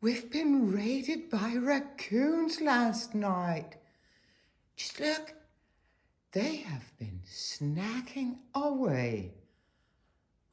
We've been raided by raccoons last night. Just look, they have been snacking away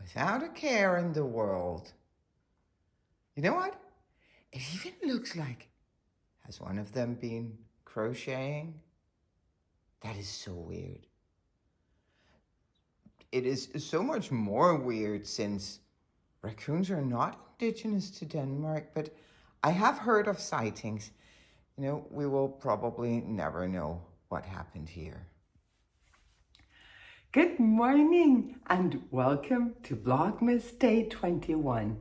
without a care in the world. You know what? It even looks like, has one of them been crocheting? That is so weird. It is so much more weird since raccoons are not indigenous to Denmark, but I have heard of sightings. You know, we will probably never know what happened here. Good morning and welcome to Vlogmas Day 21.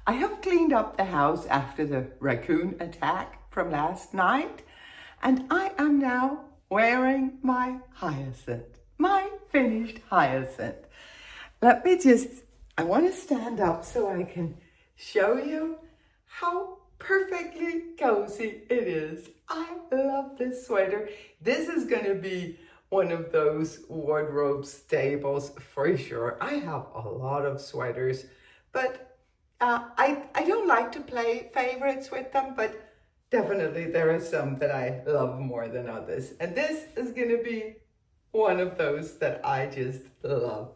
I have cleaned up the house after the raccoon attack from last night, and I am now wearing my hyacinth, my finished hyacinth. I want to stand up so I can show you how perfectly cozy it is. I love this sweater. This is going to be one of those wardrobe staples for sure. I have a lot of sweaters, but I don't like to play favorites with them, but definitely there are some that I love more than others. And this is going to be one of those that I just love.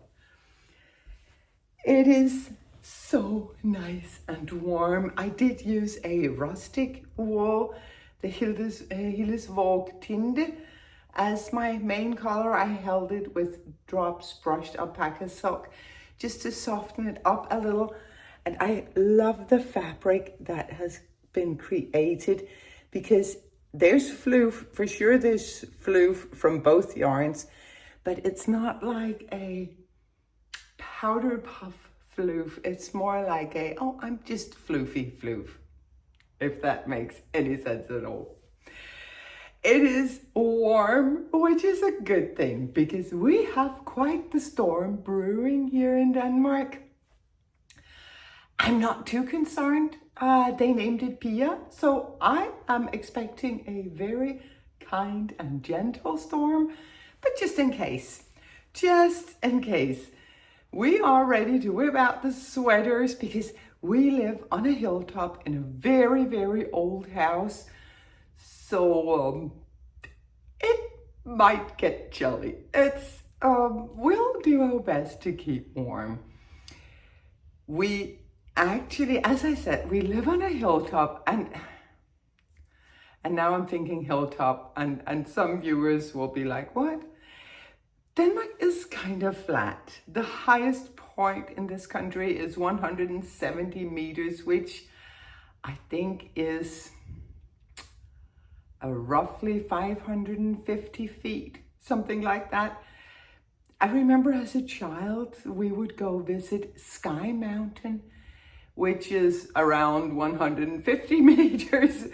It is so nice and warm. I did use a rustic wool, the Hillesvåg Tinde, as my main color. I held it with drops brushed alpaca silk just to soften it up a little. And I love the fabric that has been created because there's floof, for sure there's floof from both yarns, but it's not like a powder puff floof. It's more like I'm just floofy floof, if that makes any sense at all. It is warm, which is a good thing because we have quite the storm brewing here in Denmark. I'm not too concerned. They named it Pia, so I am expecting a very kind and gentle storm, but just in case, we are ready to whip out the sweaters because we live on a hilltop in a very, very old house. So it might get chilly. We'll do our best to keep warm. We actually, as I said, we live on a hilltop, and now I'm thinking hilltop, and some viewers will be like, what? Denmark is kind of flat. The highest point in this country is 170 meters, which I think is roughly 550 feet, something like that. I remember as a child, we would go visit Sky Mountain, which is around 150 meters.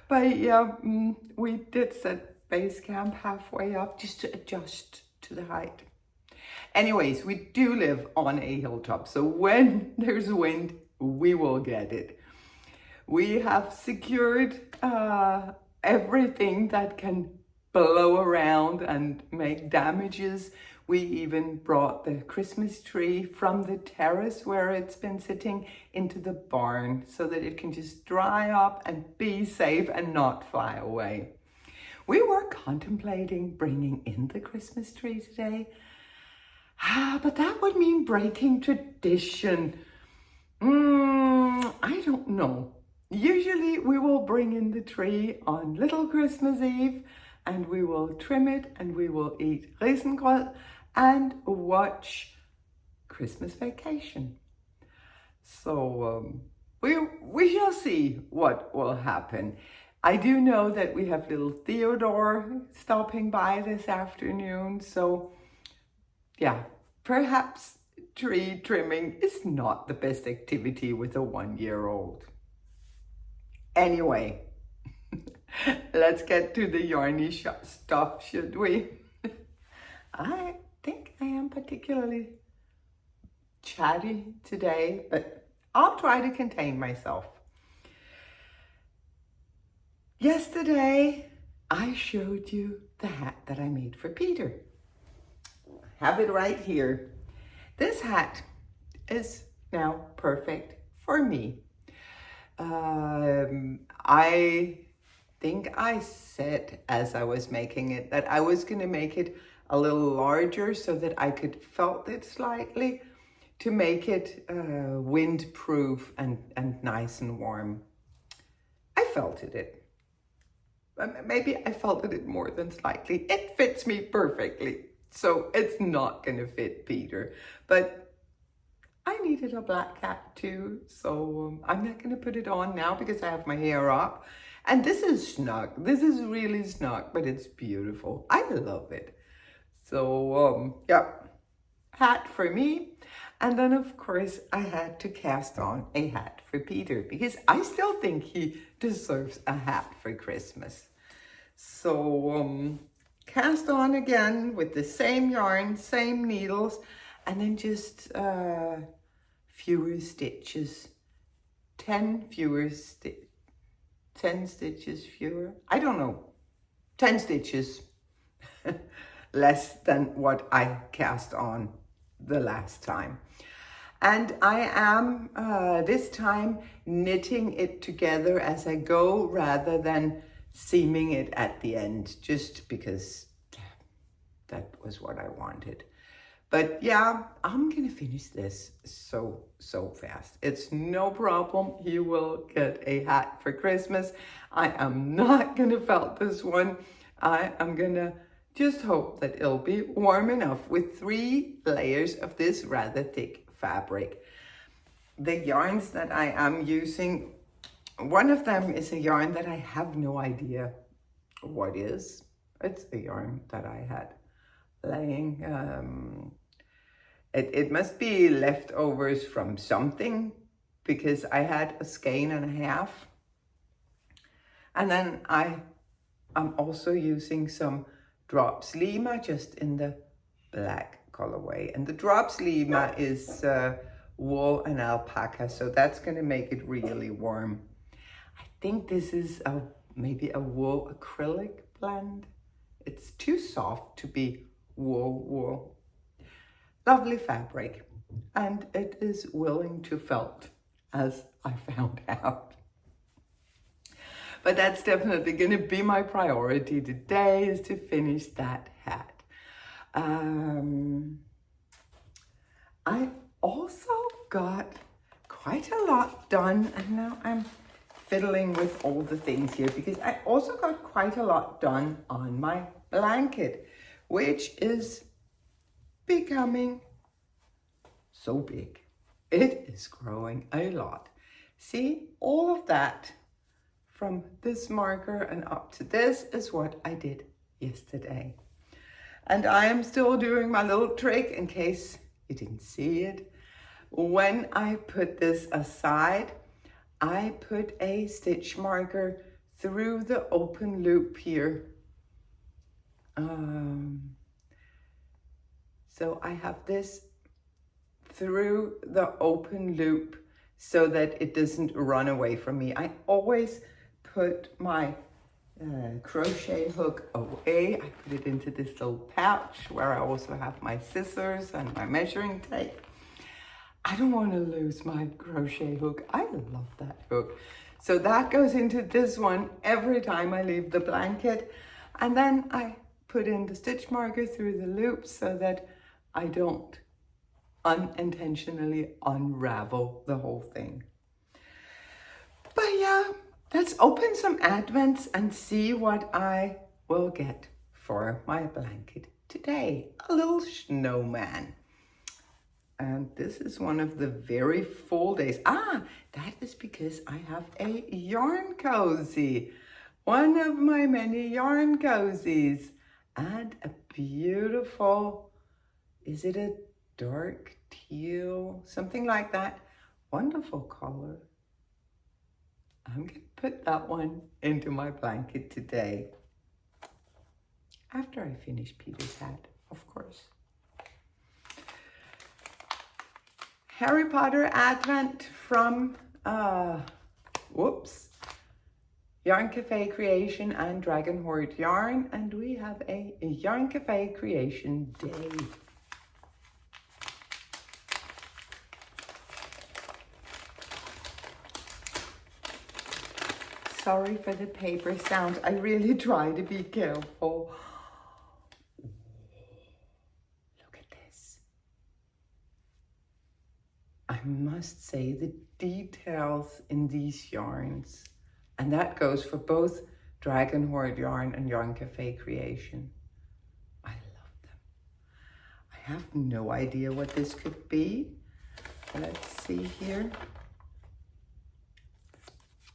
But yeah, we did set base camp halfway up just to adjust to the height. Anyways, we do live on a hilltop, so when there's wind, we will get it. We have secured everything that can blow around and make damages. We even brought the Christmas tree from the terrace where it's been sitting into the barn so that it can just dry up and be safe and not fly away. We were contemplating bringing in the Christmas tree today, but that would mean breaking tradition. I don't know. Usually we will bring in the tree on Little Christmas Eve and we will trim it and we will eat risengrød and watch Christmas Vacation. So we shall see what will happen. I do know that we have little Theodore stopping by this afternoon, so yeah, perhaps tree trimming is not the best activity with a 1-year-old. Anyway, let's get to the yarny stuff, should we? I think I am particularly chatty today, but I'll try to contain myself. Yesterday, I showed you the hat that I made for Peter. I have it right here. This hat is now perfect for me. I think I said as I was making it that I was going to make it a little larger so that I could felt it slightly to make it windproof and nice and warm. I felted it. Maybe I felted it more than slightly. It fits me perfectly. So it's not going to fit Peter. But I needed a black hat too. So I'm not going to put it on now because I have my hair up. And this is snug. This is really snug, but it's beautiful. I love it. So yeah, hat for me. And then of course I had to cast on a hat for Peter because I still think he deserves a hat for Christmas. So cast on again with the same yarn, same needles, and then just fewer stitches, 10 stitches fewer, I don't know, 10 stitches less than what I cast on the last time. And I am this time knitting it together as I go rather than seaming it at the end, just because that was what I wanted. But yeah, I'm gonna finish this so fast. It's no problem. You will get a hat for Christmas. I am not gonna felt this one. I am gonna just hope that it'll be warm enough with 3 layers of this rather thick fabric. The yarns that I am using, one of them is a yarn that I have no idea what is. It's a yarn that I had laying. It must be leftovers from something because I had a skein and a half. And then I'm also using some Drops Lima just in the black colorway. And the Drops Lima is wool and alpaca, so that's going to make it really warm. I think this is maybe a wool acrylic blend. It's too soft to be wool. Lovely fabric, and it is willing to felt, as I found out. But that's definitely going to be my priority today, is to finish that hat. I also got quite a lot done, and now I'm fiddling with all the things here because I also got quite a lot done on my blanket, which is becoming so big. It is growing a lot. See, all of that from this marker and up to this is what I did yesterday. And I am still doing my little trick in case you didn't see it. When I put this aside, I put a stitch marker through the open loop here. So I have this through the open loop so that it doesn't run away from me. I always put my crochet hook away. I put it into this little pouch where I also have my scissors and my measuring tape. I don't want to lose my crochet hook. I love that hook. So that goes into this one every time I leave the blanket. And then I put in the stitch marker through the loop so that I don't unintentionally unravel the whole thing. But yeah, let's open some advents and see what I will get for my blanket today. A little snowman. And this is one of the very full days. That is because I have a yarn cozy. One of my many yarn cozies. And a beautiful, is it a dark teal? Something like that. Wonderful color. I'm going to put that one into my blanket today. After I finish Peter's hat, of course. Harry Potter Advent from, Yarn Cafe Creation and Dragon Horde Yarn. And we have a Yarn Cafe Creation Day. sorry for the paper sound. I really try to be careful. Look at this. I must say the details in these yarns, and that goes for both Dragon Horde yarn and Yarn Cafe Creation. I love them. I have no idea what this could be. Let's see here.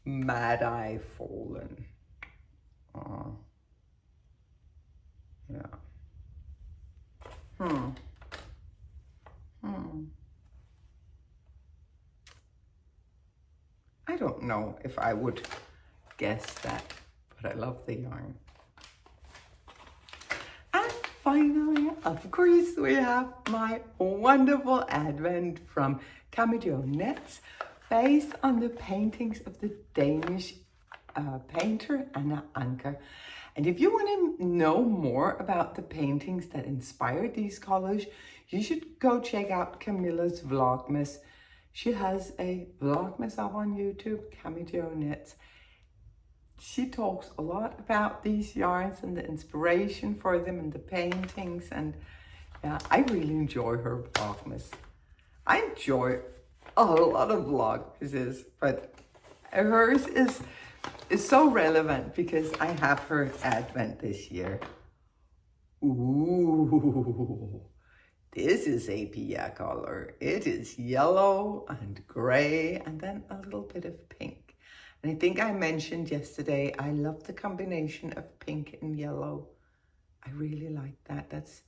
Mad Eye Fallen. Yeah. I don't know if I would guess that, but I love the yarn. And finally, of course, we have my wonderful advent from Cameo Knits, based on the paintings of the Danish painter Anna Anker. And if you want to know more about the paintings that inspired these colors, you should go check out Camilla's Vlogmas. She has a Vlogmas up on YouTube, Cameo Knits. She talks a lot about these yarns and the inspiration for them and the paintings. And yeah, I really enjoy her Vlogmas. I enjoy a lot of Vlogmases, but hers is so relevant because I have her advent this year. Ooh, this is a Pia color. It is yellow and gray and then a little bit of pink. And I think I mentioned yesterday, I love the combination of pink and yellow. I really like that. That's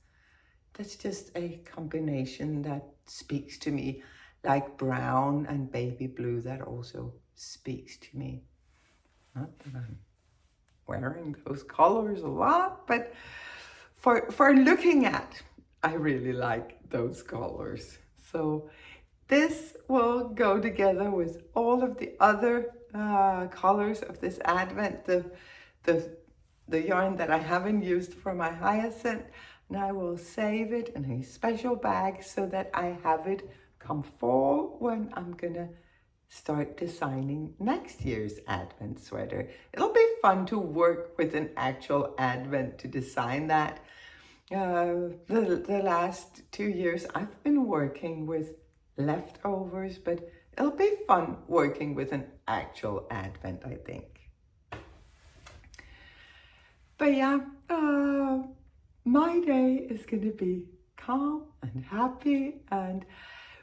just a combination that speaks to me, like brown and baby blue. That also speaks to me. Not that I'm wearing those colors a lot, but for looking at, I really like those colors. So this will go together with all of the other colors of this advent, the yarn that I haven't used for my hyacinth, and I will save it in a special bag so that I have it come fall when I'm gonna start designing next year's advent sweater. It'll be fun to work with an actual advent to design that. The last 2 years I've been working with leftovers, but it'll be fun working with an actual advent, I think. But yeah, my day is gonna be calm and happy, and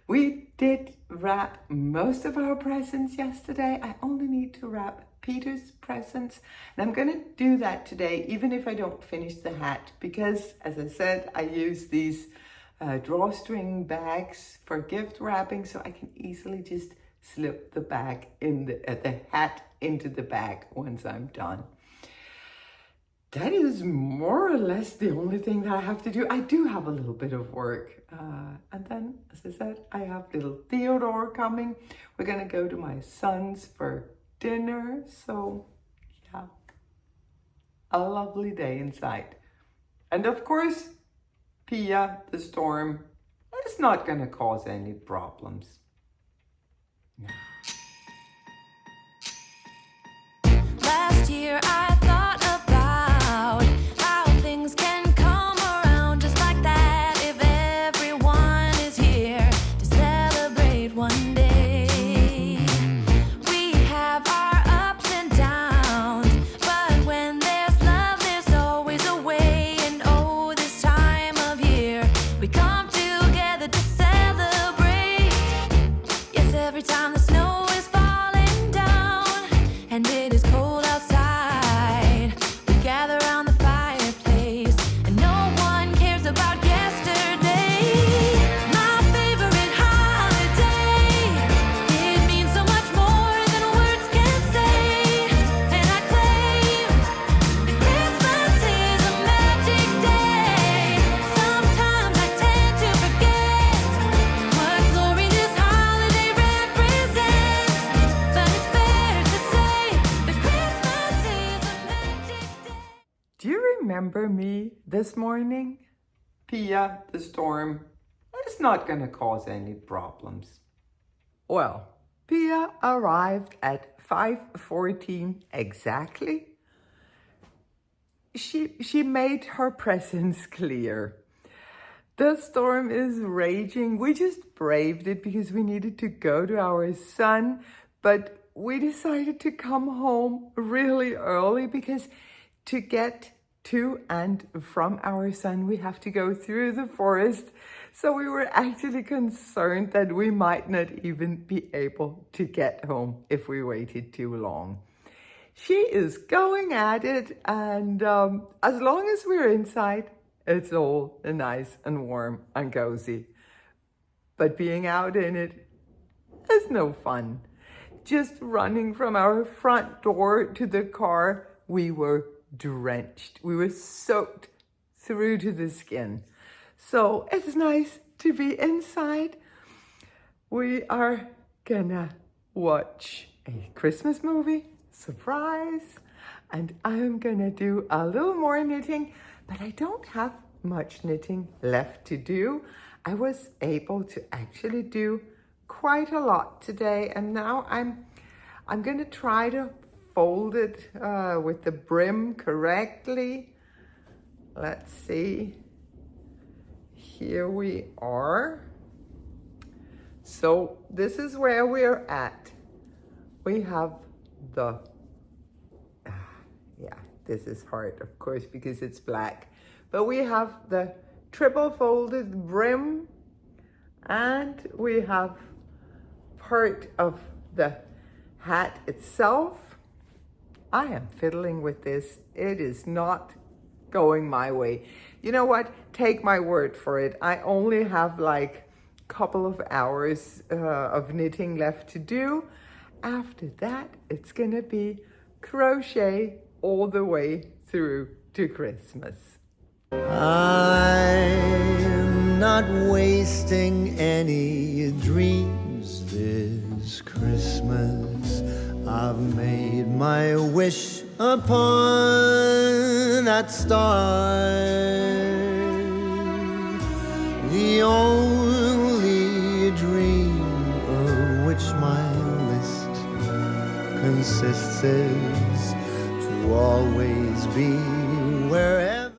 we did wrap most of our presents yesterday. I only need to wrap Peter's presents, and I'm gonna do that today, even if I don't finish the hat, because as I said, I use these drawstring bags for gift wrapping, so I can easily just slip the bag in the hat into the bag once I'm done. That is more or less the only thing that I have to do. I do have a little bit of work. And then, as I said, I have little Theodore coming. We're gonna go to my son's for dinner. So yeah, a lovely day inside. And of course, Pia, the storm, is not gonna cause any problems. No. Last year I thought about how things can come around just like that if everyone is here to celebrate one day. We have our ups and downs, but when there's love there's always a way. And oh, this time of year we come together to celebrate. Yes, every time the snow is falling down and it is cold outside, we gather around the fireplace and no one cares about yesterday. My favorite holiday, it means so much more than words can say. And I claim that Christmas is a magic day. Sometimes I tend to forget what glory this holiday represents, but it's fair to say that Christmas is a magic day. Do you remember me this morning? Pia, the storm, is not gonna cause any problems. Well, Pia arrived at 5:14 exactly. She made her presence clear. The storm is raging. We just braved it because we needed to go to our son, but we decided to come home really early because to get to and from our son, we have to go through the forest. So we were actually concerned that we might not even be able to get home if we waited too long. She is going at it, and as long as we're inside, it's all nice and warm and cozy. But being out in it is no fun. Just running from our front door to the car, we were drenched. We were soaked through to the skin. So it's nice to be inside. We are gonna watch a Christmas movie, surprise, and I'm gonna do a little more knitting, but I don't have much knitting left to do. I was able to actually do quite a lot today, and now I'm gonna try to fold it with the brim correctly. Let's see. Here we are. So this is where we're at. We have the, yeah, this is hard, of course, because it's black. But we have the triple folded brim, and we have part of the hat itself. I am fiddling with this. It is not going my way. You know what? Take my word for it. I only have like a couple of hours of knitting left to do. After that, it's gonna be crochet all the way through to Christmas. I'm not wasting any dreams this Christmas. I've made my wish upon that star. The only dream of which my list consists is to always be wherever